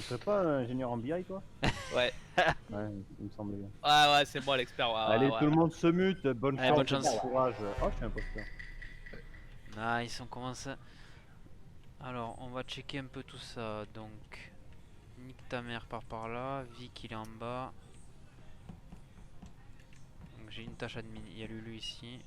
serais pas ingénieur en BI, toi? Ouais. Ouais, il me semblait bien. Ah ouais, c'est moi l'expert. Ouais, Allez, ouais, tout le monde se mute, bonne Allez, chance, bonne chance. bon courage. Oh, je suis imposteur. Nice, on commence. Alors, on va checker un peu tout ça. Donc, nique ta mère par là. Vic, il est en bas. Donc, j'ai une tâche admin. Il y a Lulu ici.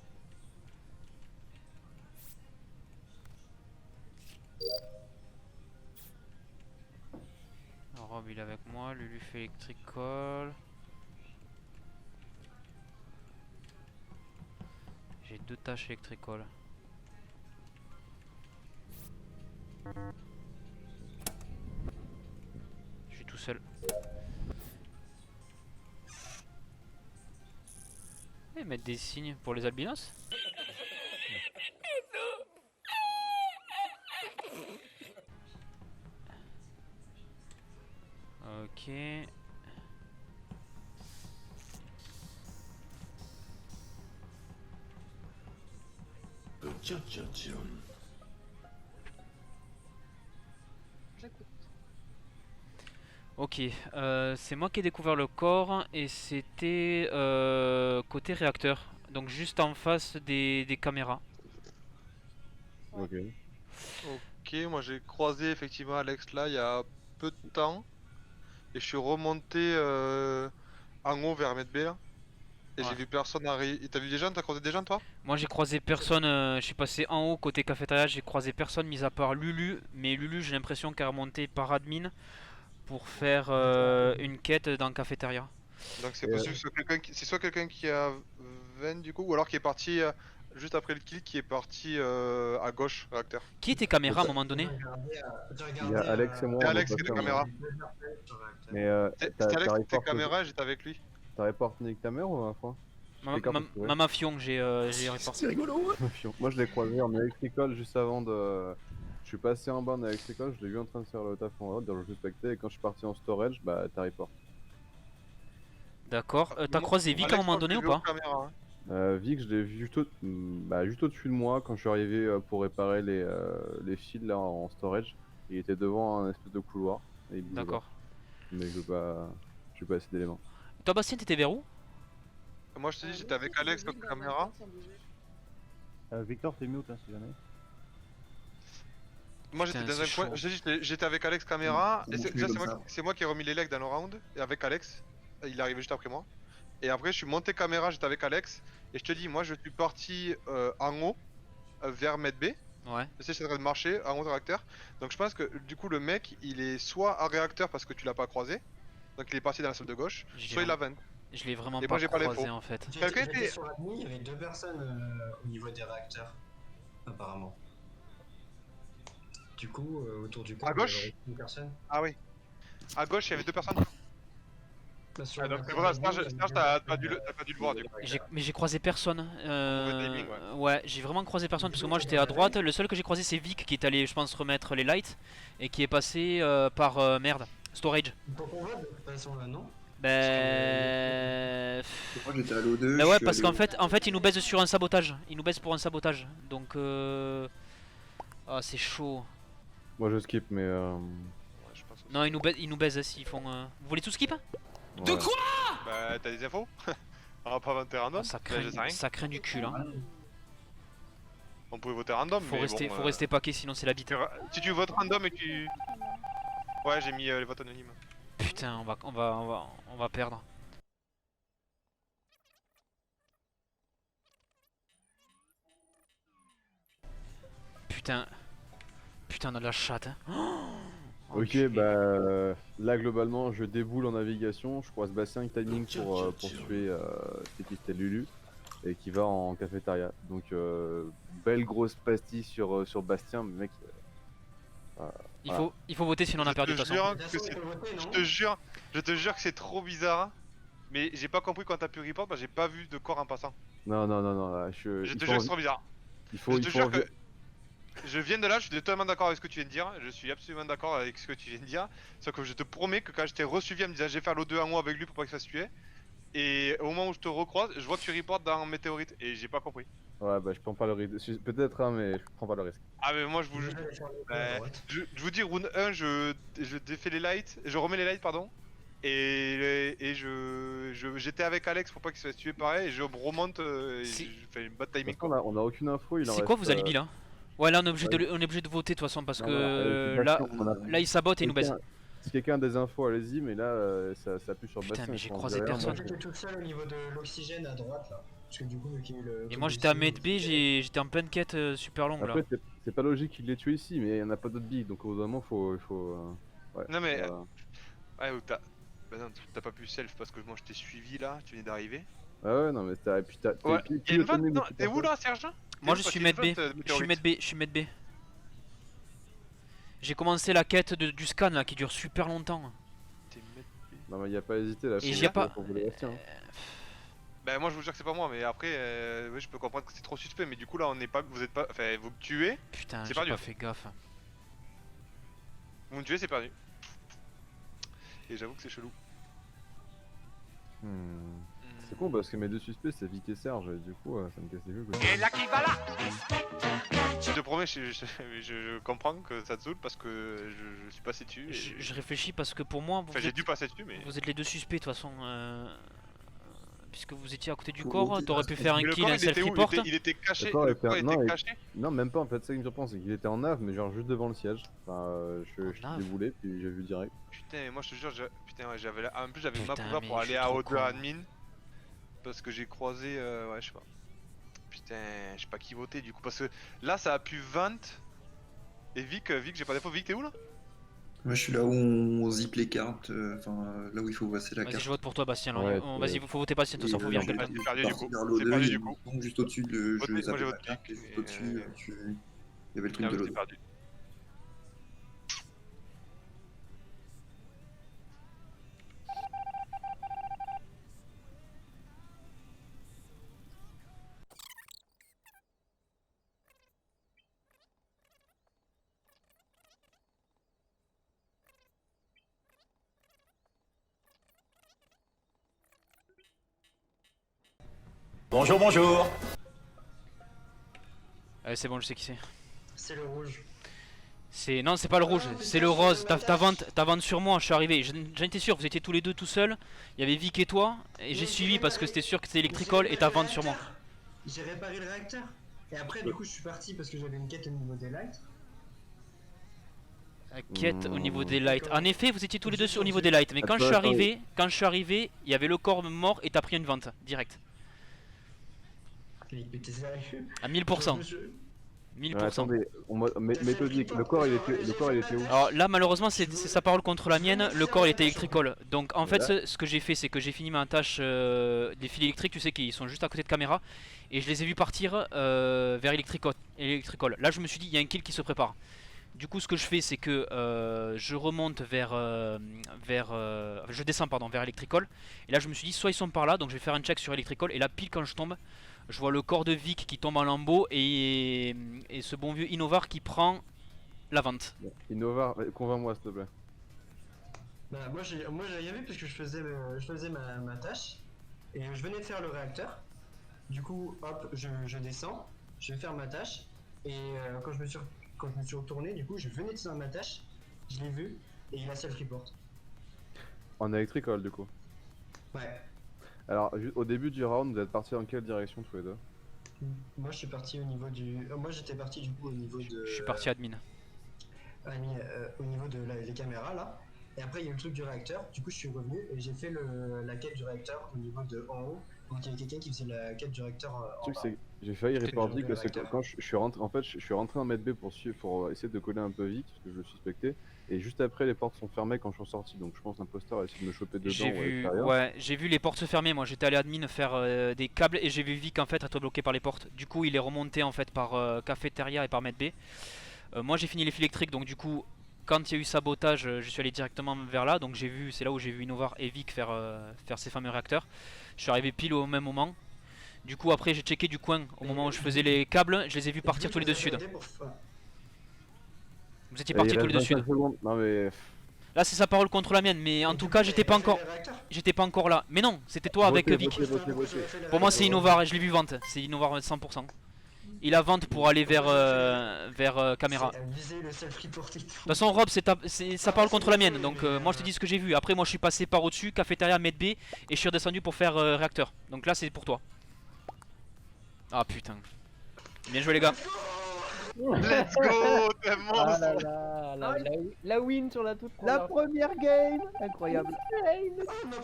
Rob, il est avec moi. Lulu fait électrical. J'ai deux tâches électrical. Je suis tout seul. Et mettre des signes pour les albinos. Ok. Ok, c'est moi qui ai découvert le corps et c'était côté réacteur, donc juste en face des caméras. Ok. Ok, moi j'ai croisé effectivement Alex là il y a peu de temps. Et je suis remonté en haut vers Medbay là. Et Ouais. j'ai vu personne arriver. T'as vu des gens? T'as croisé des gens toi? Moi j'ai croisé personne, je suis passé en haut côté cafétéria, j'ai croisé personne mis à part Lulu, mais Lulu j'ai l'impression qu'elle est remontée par admin pour faire une quête dans le cafétéria. Donc c'est Et, possible que ce soit quelqu'un qui... c'est soit quelqu'un qui a Ven du coup, ou alors qui est parti juste après le kill, qui est parti à gauche, réacteur. Qui était caméra à un moment donné? il y a Alex et moi, C'est on est Alex qui est passé de en caméra. Mais C'est Alex qui était caméra et j'étais avec lui. t'as reporté Nick ta mère ou un fois? Mama Fion, j'ai reporté. Rigolo. Moi, je l'ai croisé en électrical juste avant de. Je suis passé en bas en électrical, je l'ai vu en train de faire le taf en haut, je respectais, et quand je suis parti en storage, bah t'as report. D'accord, t'as croisé Vic à un Alex, moment moi, je donné l'ai ou vu aux pas? caméras, hein. Vic, je l'ai vu juste au-dessus de moi quand je suis arrivé pour réparer les fils là en storage. Il était devant un espèce de couloir et il bougeait pas. D'accord. Mais je veux pas assez d'éléments. Toi Bastien, t'étais vers où? Moi je te dis, j'étais avec Alex aux caméras. Victor, t'es mute hein, si jamais. Moi Putain, j'étais dans c'est un coin, chaud. je te dis, j'étais avec Alex caméra. Et déjà comme ça. c'est moi qui ai remis les legs dans le round. Et avec Alex, il est arrivé juste après moi. Et après je suis monté caméra, j'étais avec Alex. Et je te dis, moi je suis parti en haut vers Medbay. Ouais. Je sais, j'étais en train de marcher en haut de réacteur. Donc je pense que du coup le mec il est soit à réacteur parce que tu l'as pas croisé. Donc il est parti dans la salle de gauche. Soit il a 20. Je l'ai vraiment Et pas moi, j'ai pas croisé l'info. en fait. Quelqu'un J'étais était- sur l'admin, il y avait deux personnes au niveau des réacteurs, apparemment. Du coup, autour du corps, À gauche il y avait une personne. Ah oui. À gauche il y avait deux personnes. Là, sur Ah, la donc c'est personne pour ça, d'admin, il y Serge, avait t'as pas dû le voir du coup. Mais j'ai croisé personne. Mauvais timing, Ouais, j'ai vraiment croisé personne parce que moi j'étais à droite. Le seul que j'ai croisé c'est Vic qui est allé, je pense, remettre les lights et qui est passé par merde, storage. Donc on va de toute façon là, non? Ben. Moi j'étais à l'O2. Bah je ouais, suis parce allé qu'en fait, il nous baise sur un sabotage. Il nous baise pour un sabotage. Donc ah, c'est chaud. Moi je skip, mais. Ouais, je pense aussi. Non, ils nous baisent s'ils font. Vous voulez tout skip? Ouais. Bah t'as des infos? On va pas voter random? Ça Bah, je sais rien. craint du cul là. On pouvait voter random, Faut mais rester, bon, faut rester paquet sinon c'est la bite. Si tu votes random et que tu... Ouais, j'ai mis les votes anonymes. Putain, on va perdre. Putain. Putain, on a de la chatte. Hein. Ok, Enculé. bah là globalement je déboule en navigation, je croise Bastien avec timing pour tuer c'était Lulu et qui va en cafétéria. Donc belle grosse pastille sur Bastien, mais mec. Il faut voter sinon on a perdu de toute façon. De toute façon, on peut voter, non? Je te jure que c'est trop bizarre. Mais j'ai pas compris quand t'as pu report, bah j'ai pas vu de corps en passant. Non, là, Je te jure que c'est trop bizarre. il faut, Je il te faut jure que... Je viens de là, je suis totalement d'accord avec ce que tu viens de dire. Je suis absolument d'accord avec ce que tu viens de dire. Sauf que je te promets que quand je t'ai resuivi en me disant je vais faire l'O2 en haut avec lui pour pas qu'il se fasse tuer. Et au moment où je te recroise, je vois que tu reportes dans Météorite et j'ai pas compris. Ouais, bah je prends pas le risque. Peut-être, hein, mais je prends pas le risque. Ah mais moi je vous Je jure. vais aller faire le coup à Ouais. droite. Je vous dis, round 1, je défais les lights, je remets les lights, pardon. Et j'étais avec Alex pour pas qu'il se fasse tuer pareil, et je remonte, et C'est- je fais une bad De toute timing façon, quoi. on a aucune info. Il en C'est quoi reste, vos alibis là? Ouais, là on est obligé, ouais. on est obligé de voter de toute façon parce non, que voilà, là, Bastien, on en a- là il sabote et il nous baisse. Si quelqu'un a des infos, allez-y, mais là, ça appuie sur Putain, Bastien. mais je j'ai pense, croisé derrière, personne. moi, J'étais tout seul au niveau de l'oxygène à droite là. Parce que du coup, vu qu'il y a eu le. Et moi j'étais à Medbay, j'étais en pleine quête super longue là. Après, c'est pas logique qu'il l'ait tué ici, mais il y en a pas d'autres billes, donc au bout d'un moment, il faut. Ouais, Non mais, voilà. ouais, ou t'as. Bah non, t'as pas pu self parce que moi je t'ai suivi là, tu venais d'arriver. Ah ouais, non, mais et puis t'as. Ouais, puis y'a une le vente, timing non, aussi t'es pour où ça. là Serge? Moi T'es je où, suis parce qu'il y a Medbay, une vente, je suis météorite. Medbay, je suis Medbay. J'ai commencé la quête du scan là qui dure super longtemps. T'es Medbay. Non, mais y a pas hésité là. Et faut- j'y ai pas- faut voler Bastien, hein. Bah moi je vous jure que c'est pas moi, mais après, oui, je peux comprendre que c'est trop suspect, mais du coup là on n'est pas, vous êtes pas, enfin vous me tuez, Putain, C'est j'ai perdu. pas fait gaffe. vous me tuez, c'est perdu. Et j'avoue que c'est chelou. C'est con parce que mes deux suspects c'est Vic et Serge, et du coup ça me casse les couilles. quoi. Je te promets, je comprends que ça te saoule parce que je suis passé dessus. Je réfléchis parce que pour moi, Enfin, j'ai dû passer dessus, mais. vous êtes les deux suspects de toute façon. Puisque vous étiez à côté du Faut corps, voter t'aurais parce pu que- faire un Mais le kill, corps, un il était où? self-report. Il était caché. Le corps Le était- corps non, était il- caché. Non, même pas en fait, ça qui me surprend, c'est qu'il était en nav, mais genre juste devant le siège. Enfin, je En t'ai nav déboulé, puis j'ai vu direct. Putain, mais moi je te jure, putain, ouais, j'avais en plus j'avais ma Putain, pouvoir mais pour je aller suis à trop O2 con. admin parce que j'ai croisé, ouais, je sais pas. Putain, je sais pas qui voter du coup parce que là ça a pu 20 et Vic, j'ai pas d'infos. Vic, t'es où là? Moi je suis là où on zip les cartes, là où il faut passer la Vas-y, carte. je vote pour toi, Bastien. Ouais, Vas-y, faut voter Bastien, de toute façon, faut Et, virer j'ai quelqu'un. C'est perdu du parti coup. vers C'est l'O2, perdu il y du a coup. un bouton juste au-dessus de Votez, je moi, zappe j'ai la voté. carte, et juste Et, au-dessus, il y avait le truc Ah de oui, c'est l'O2. perdu. Bonjour, bonjour. Allez, c'est bon, je sais qui c'est. C'est le rouge. Non, c'est pas le rouge, Ah, c'est putain, le rose. c'est Ta ma tâche. vente sur moi, je suis arrivé. J'en étais sûr, vous étiez tous les deux tout seuls. Il y avait Vic et toi, et j'ai Mais suivi j'ai parce que réparé- c'était sûr que c'était J'ai électricole et réparé ta le vente sur moi. réacteur. J'ai réparé le réacteur. Et après, du coup, je suis parti parce que j'avais une quête au niveau des lights. La quête au niveau des Mmh. lights. En effet, vous étiez tous les deux au niveau des lights, mais quand je suis arrivé, il y avait le corps mort et t'as pris une vente direct Mais t'es sérieux? à 1000%. Je- 1000%. Attendez, méthodique, le corps il était où? Alors là, malheureusement, c'est sa parole contre la mienne. Le corps il était électricole. Donc en fait, Voilà. ce que j'ai fait, c'est que j'ai fini ma tâche des fils électriques, tu sais, qui sont juste à côté de caméra, et je les ai vus partir vers électricole. Là, je me suis dit, il y a un kill qui se prépare. Du coup, ce que je fais, c'est que je remonte je descends pardon, vers électricole. Et là, je me suis dit, soit ils sont par là, donc je vais faire un check sur électricole. Et là, pile quand je tombe, je vois le corps de Vic qui tombe en lambeaux et ce bon vieux Innovar qui prend la vente. Innova, convainc-moi s'il te plaît. Bah, moi j'ai rien vu parce que je faisais ma tâche. Et je venais de faire le réacteur. Du coup, hop, je descends. Je vais faire ma tâche. Et quand je me suis retourné, du coup, je venais de faire ma tâche. Je l'ai vu. Et il a self-report. En électricole du coup. Ouais. Alors, au début du round, vous êtes partis dans quelle direction tous les deux? Moi je suis parti au niveau du. Moi j'étais parti du coup au niveau de. Je suis parti admin. Au niveau de les caméras là. Et après il y a eu le truc du réacteur. Du coup je suis revenu et j'ai fait la quête du réacteur au niveau de en haut. Donc il y avait quelqu'un qui faisait la quête du réacteur Le en truc bas. c'est que j'ai failli Parce que report j'ai Vic enlevé parce que le quand je suis rentré, en fait, je suis rentré en med B pour essayer de coller un peu Vic parce que je le suspectais. Et juste après, les portes sont fermées quand je suis sorti, donc je pense que l'imposteur a essayé de me choper dedans J'ai ou à vu, l'extérieur. ouais, j'ai vu les portes se fermer. Moi, j'étais allé admin faire des câbles et j'ai vu Vic en fait être bloqué par les portes. Du coup, il est remonté en fait par cafétéria et par med B. Moi, j'ai fini les fils électriques, donc du coup, quand il y a eu sabotage, je suis allé directement vers là. Donc c'est là où j'ai vu Innovar et Vic faire ces fameux réacteurs. Je suis arrivé pile au même moment. Du coup, après, j'ai checké du coin au moment où je faisais les câbles. Je les ai vus partir tous les deux sud. Vous étiez Et partis il tous les deux reste 25 sud. secondes. Non mais. Là, c'est sa parole contre la mienne, mais en tout cas, j'étais pas encore là. Mais non, c'était toi avec Votez, Vic. votez. Pour moi, c'est Innovar et je l'ai vu vente. C'est Innovar 100%. Il a vente pour aller vers caméra. C'est abusé le self-reporting. De toute façon, Rob, ça parle contre la mienne. Donc, moi, je te dis ce que j'ai vu. Après, moi, je suis passé par au-dessus, cafétéria, med B, et je suis redescendu pour faire réacteur. Donc là, c'est pour toi. Ah putain. Bien joué, les gars. Let's go, t'es un Ah monstre. là là, la win sur la toute La première. première game. Incroyable.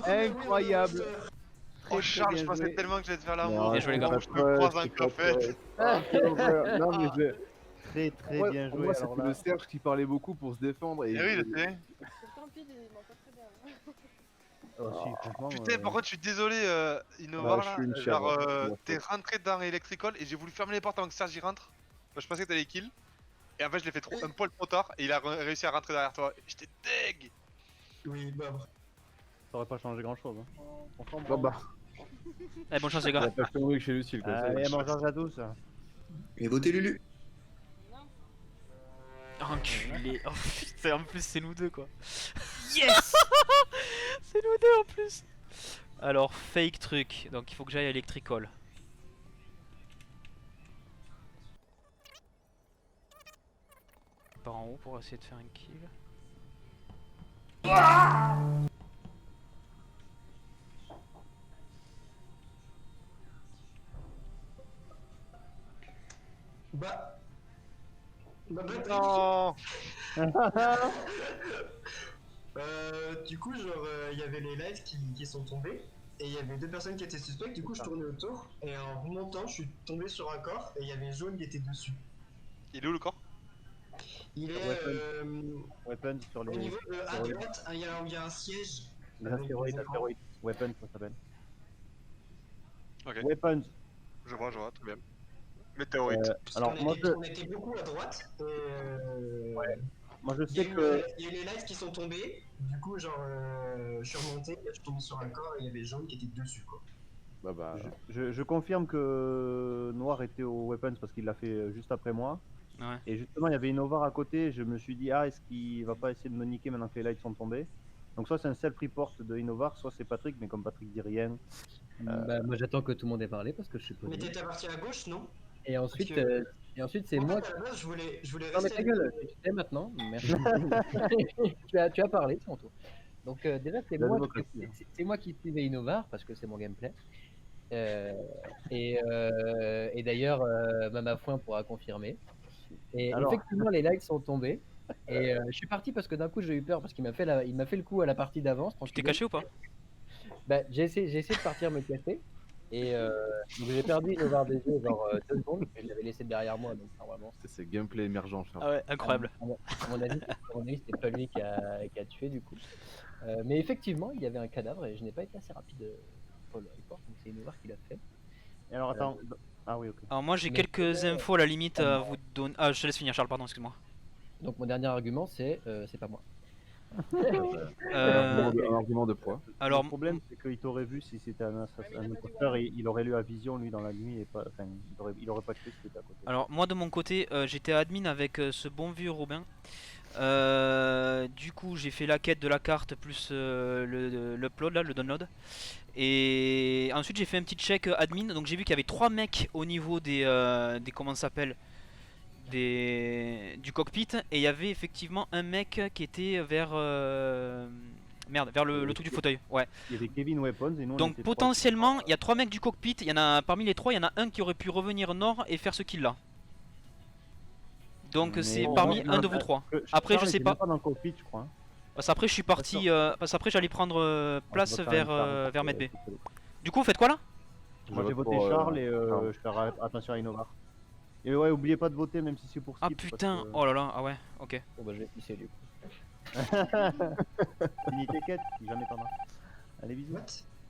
Incroyable. Oh Charles, je bien pensais joué. tellement que j'allais te faire Non, l'amour. Bien joué, les gars. Je me croise un café. Ah, quelle horreur. Non, mais Très très Ouais, bien pour joué. moi, alors c'était là. le Serge qui parlait beaucoup pour se défendre. Et Eh oui, je sais. Tant pis, il m'en pas très bien. Oh, si, franchement, Putain, par contre, je suis désolé, Innovar, je suis une là. chèvre, Genre, c'est ma t'es faute. rentré dans Electrical et j'ai voulu fermer les portes avant que Serge y rentre. Je pensais que t'allais kill. Et en fait, je l'ai fait un poil trop tard et il a réussi à rentrer derrière toi. Et j'étais deg. Oui, bah. ça aurait pas changé grand chose. Hein. On s'en Bah, branle. Eh, bonne chance, les il a gars. pas fait mourir que chez Lucille. Quoi. Allez, bonne chance à tous. Et votez Lulu. Enculé. Oh putain, en plus, c'est nous deux, quoi. Yes. C'est nous deux, en plus. Alors, fake truc. Donc, il faut que j'aille à Electrical. Par en haut pour essayer de faire un kill. Bah. Bah, Non. Du coup, genre, il y avait les lights qui sont tombés. Et il y avait deux personnes qui étaient suspectes. Du coup, je tournais autour. Et en remontant, je suis tombé sur un corps. Et il y avait jaune qui était dessus. Il est où le corps? Il est Weapons sur au les. niveau à astéroïdes. droite. Il y a un siège. Les avec astéroïdes, des écrans. astéroïdes. Weapons, ça s'appelle. Ok, Weapons. je vois, très bien. Météorite. Parce Alors, qu'on moi, était, on était beaucoup à droite. Et moi je il y a sais eu- que. il y a eu les lights qui sont tombés. Du coup, genre, je suis remonté. Là, je suis tombé sur un corps. Et il y avait jaune qui était dessus, quoi. Bah, Je confirme que Noir était au Weapons parce qu'il l'a fait juste après moi. Ouais. Et justement, il y avait Innovar à côté. Je me suis dit, ah, est-ce qu'il va pas essayer de me niquer maintenant que les lights sont tombés? Donc, soit c'est un self-report de Innovar, soit c'est Patrick, mais comme Patrick dit rien. Bah, moi j'attends que tout le monde ait parlé parce que je suis Mais posé. t'étais parti à gauche, non? Et ensuite, Parce que- c'est En moi fait, à la base, je voulais Non mais rester ta avec gueule, tu sais maintenant, merci. tu as parlé, c'est ton tour. Donc déjà c'est La moi, démocratie, hein. c'est moi qui suivais Innovar parce que c'est mon gameplay. Et d'ailleurs, Mama Foin pourra confirmer. Et Alors. effectivement les lights sont tombés. Et je suis parti parce que d'un coup j'ai eu peur parce qu'il m'a fait il m'a fait le coup à la partie d'avance. Tu t'es caché ou pas? Bah, j'ai essayé de partir me casser. Et donc j'ai perdu Innovar des yeux genre 2 secondes. Mais je l'avais laissé derrière moi donc normalement. c'est gameplay émergent. Charles. Ah ouais, incroyable. À mon avis, c'était pas lui qui a tué du coup. Mais effectivement, il y avait un cadavre et je n'ai pas été assez rapide pour le report, donc c'est Innovar qui l'a fait. Et alors, attends. Ah oui, ok. Alors, moi, j'ai Mais- quelques infos à la limite à vous donner. Ah, je te laisse finir, Charles, pardon, excuse-moi. Donc mon dernier argument, c'est pas moi. Un argument de poids. Alors, Le problème, c'est qu'il t'aurait vu si c'était un imposteur et il aurait lu à vision, lui, dans la nuit, et pas. Enfin, il aurait pas cru que c'était à côté. Alors moi de mon côté j'étais admin avec ce bon vieux Robin. Du coup j'ai fait la quête de la carte plus l'upload là, le download. Et ensuite j'ai fait un petit check admin. Donc j'ai vu qu'il y avait 3 mecs au niveau des comment ça s'appelle, du cockpit. Et il y avait effectivement un mec qui était vers merde, vers le truc du fauteuil. Ouais. Il y avait Kevin Weapons et nous. on Donc était trois. potentiellement, il y a 3 mecs du cockpit, il y en a parmi les 3, il y en a un qui aurait pu revenir nord et faire ce kill là. Donc Mais c'est bon, parmi non, un de vous 3. Que- Après, je Charles sais était pas. même pas dans le cockpit, je crois. Hein. Parce qu'après je suis parti, parce qu'après j'allais prendre place On va quand vers, même faire- vers Med B. Du coup vous faites quoi là? Moi j'ai Je vote voté pour, Charles et Charles. je ferai attention à Innovar. Et ouais, oubliez pas de voter même si c'est pour Ah skip. parce putain, que- oh là là, ah ouais, ok. Bon bah je vais pisser du coup. Finis tes quêtes, si jamais t'en as. Allez, bisous. What?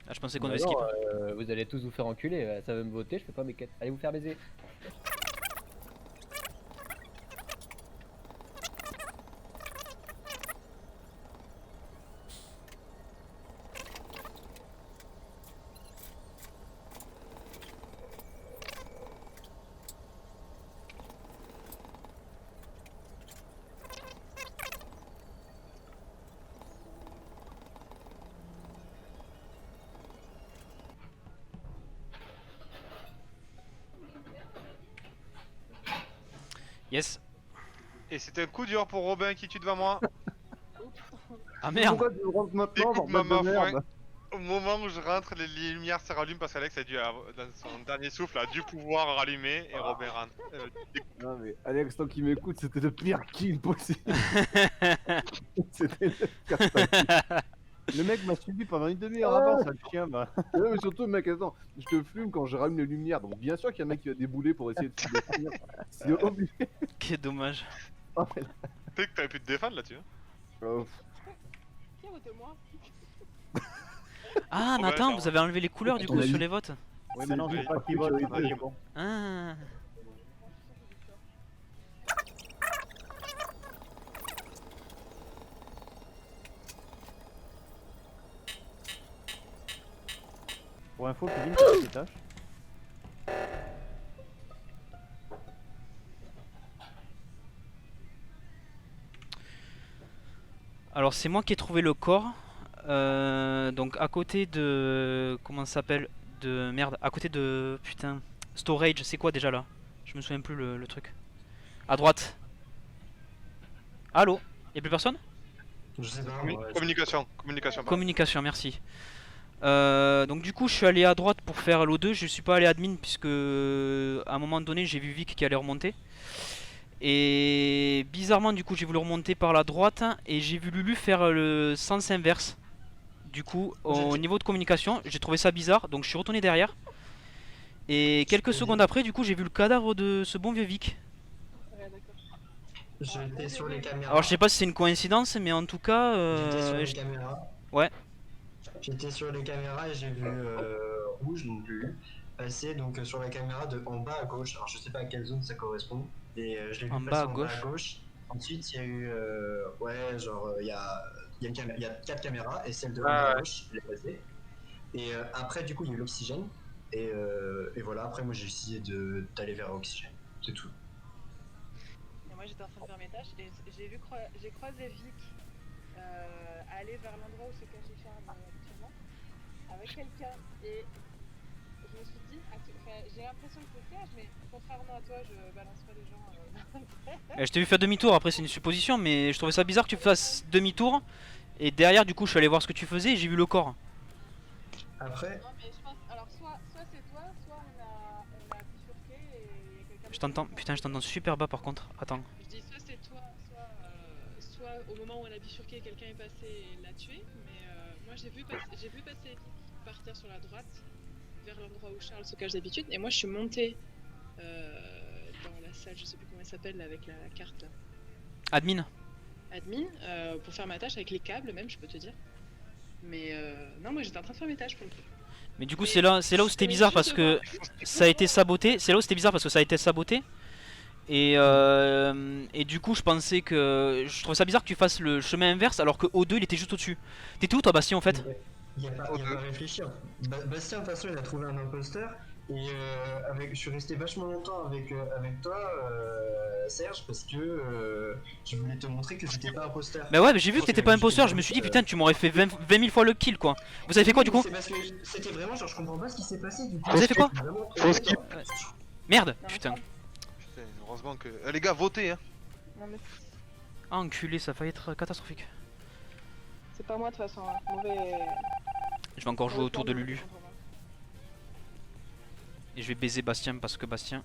Ah, je pensais qu'on Bah devait skip. alors, vous allez tous vous faire enculer, ça veut me voter, je fais pas mes quêtes. Allez vous faire baiser. Yes. Et c'était un coup dur pour Robin qui tue devant moi. Ah merde. Pourquoi tu me rentres maintenant, Écoute, bordel de maman, merde? Au moment où je rentre, les lumières se rallument parce qu'Alex a dû, dans son dernier souffle, a dû pouvoir rallumer et Robin rentre. Non mais Alex, tant qu'il m'écoute, c'était le pire kill possible. C'était le pire. Le mec m'a suivi pendant une demi-heure avant, ça le chien. Bah. Non mais surtout mec, attends, je te fume quand je rallume les lumières, donc bien sûr qu'il y a un mec qui va débouler pour essayer de te définir. C'est obligé. Quel dommage. Ah, mais là, Peut-être que t'avais pu te défendre là-dessus. Hein. Qui a voté moi? Ah, mais Ouais, attends, ça vous va. avez enlevé les couleurs du On coup a sur dit- les votes. Oui, maintenant, c'est c'est pas qui vote, sécurité. c'est bon. Ah. Pour info, Kevin, tu fais tes tâches. Alors c'est moi qui ai trouvé le corps. Donc à côté de... Comment ça s'appelle? De... Merde, à côté de... Putain. Storage, c'est quoi déjà là? Je me souviens plus le truc. À droite. Allô? Y'a plus personne? Je sais pas. Communication, communication. pardon. Communication, merci. Donc du coup je suis allé à droite pour faire l'O2, je suis pas allé admin puisque à un moment donné j'ai vu Vic qui allait remonter. Et bizarrement du coup j'ai voulu remonter par la droite et j'ai vu Lulu faire le sens inverse. Du coup au niveau de communication j'ai trouvé ça bizarre donc je suis retourné derrière. Et quelques secondes après du coup j'ai vu le cadavre de ce bon vieux Vic. Ouais, d'accord. J'étais sur les caméras. Alors je sais pas si c'est une coïncidence mais en tout cas J'étais sur les caméras. ouais. J'étais sur les caméras et j'ai vu rouge, donc Lulu, passer donc sur la caméra de en bas à gauche. Alors je sais pas à quelle zone ça correspond. Et je l'ai vu En passer bas à en bas gauche. à gauche. Ensuite il y a eu ouais genre il y a il y a 4 caméras et celle de en Ah bas à ouais. gauche, je l'ai passée. Et après du coup il y a eu l'oxygène. Et voilà, après moi j'ai essayé d'aller vers l'oxygène. C'est tout. Et moi j'étais en train de faire mes tâches et j'ai croisé Vic aller vers l'endroit où se cachait Charles actuellement avec quelqu'un et je me suis dit, j'ai l'impression que c'est cache mais contrairement à toi je balance pas les gens Je t'ai vu faire demi-tour, après c'est une supposition mais je trouvais ça bizarre que tu fasses demi-tour. Et derrière du coup je suis allé voir ce que tu faisais et j'ai vu le corps. Après, Non mais je pense, alors soit c'est toi, soit on a bifurqué et il y a quelqu'un Je t'entends, putain je t'entends super bas par contre, attends. Je dis soit c'est toi, soit au moment où on a bifurqué, quelqu'un est passé et l'a tué. Mais moi j'ai vu passer Vic partir sur la droite vers l'endroit où Charles se cache d'habitude. Et moi je suis montée dans la salle, je sais plus comment elle s'appelle, là, avec la carte là. Admin. Admin, pour faire ma tâche avec les câbles même, je peux te dire. Mais non, moi j'étais en train de faire mes tâches pour le coup. Mais du coup c'est là où c'était bizarre parce que ça a été saboté. C'est là où c'était bizarre parce que ça a été saboté. Et du coup je pensais que... Je trouvais ça bizarre que tu fasses le chemin inverse alors que O2 il était juste au-dessus. T'étais où toi Bastien en fait? il y a pas à réfléchir. Bastien de toute façon il a trouvé un imposteur. Et je suis resté vachement longtemps avec toi, Serge, parce que je voulais te montrer que j'étais pas imposteur. Bah ouais mais j'ai vu que t'étais pas imposteur, je me suis dit putain tu m'aurais fait 20 000 fois le kill quoi. Vous avez fait quoi du coup? C'est parce que c'était vraiment genre je comprends pas ce qui s'est passé du coup. Vous avez fait quoi? Faux skip. Merde, Non, mais putain. Putain, heureusement que. Les gars, votez hein. Non mais Ah enculé, ça a failli être catastrophique. c'est pas moi de toute façon, hein. Mauvais. Je vais encore jouer autour de Lulu. contre moi. Et je vais baiser Bastien parce que Bastien...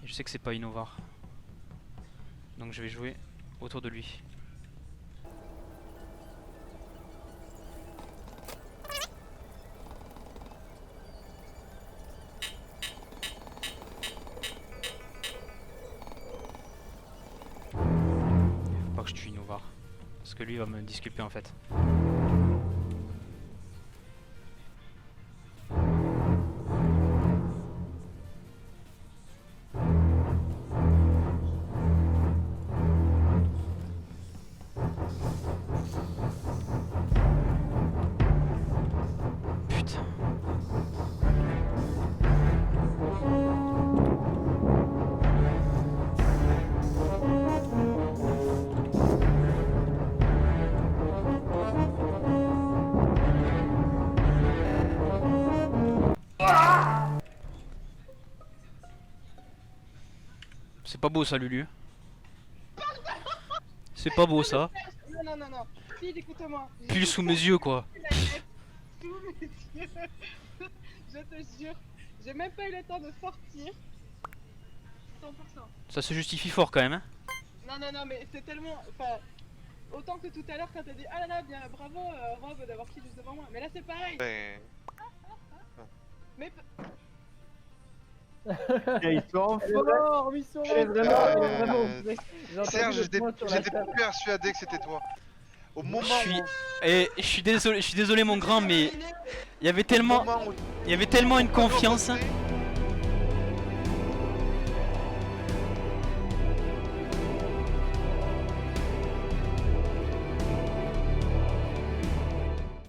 Et je sais que c'est pas Innovar. Donc je vais jouer autour de lui. Faut pas que je tue Innovar. Parce que lui il va me disculper en fait. Putain. C'est pas beau ça, Lulu. C'est pas beau ça. Non, non, non, non. Phil, écoute-moi. Pile sous mes yeux quoi. Sous mes yeux. Je te jure, j'ai même pas eu le temps de sortir. 100%. Ça se justifie fort quand même. Hein. Non, non, non, mais c'est tellement. Enfin, autant que tout à l'heure quand t'as dit ah là là, bien, bravo Rob d'avoir kill juste devant moi. Mais là c'est pareil. Ben, Mais Ils sont Elle est forts. ils sont Elle est vraiment- elle est vraiment. J'ai entendu Serge, le j'étais point sur la j'étais table. persuadé que c'était toi. Au moment Je suis- où. Et je suis désolé mon grand, mais il y avait au tellement moment où- une confiance. Remonté,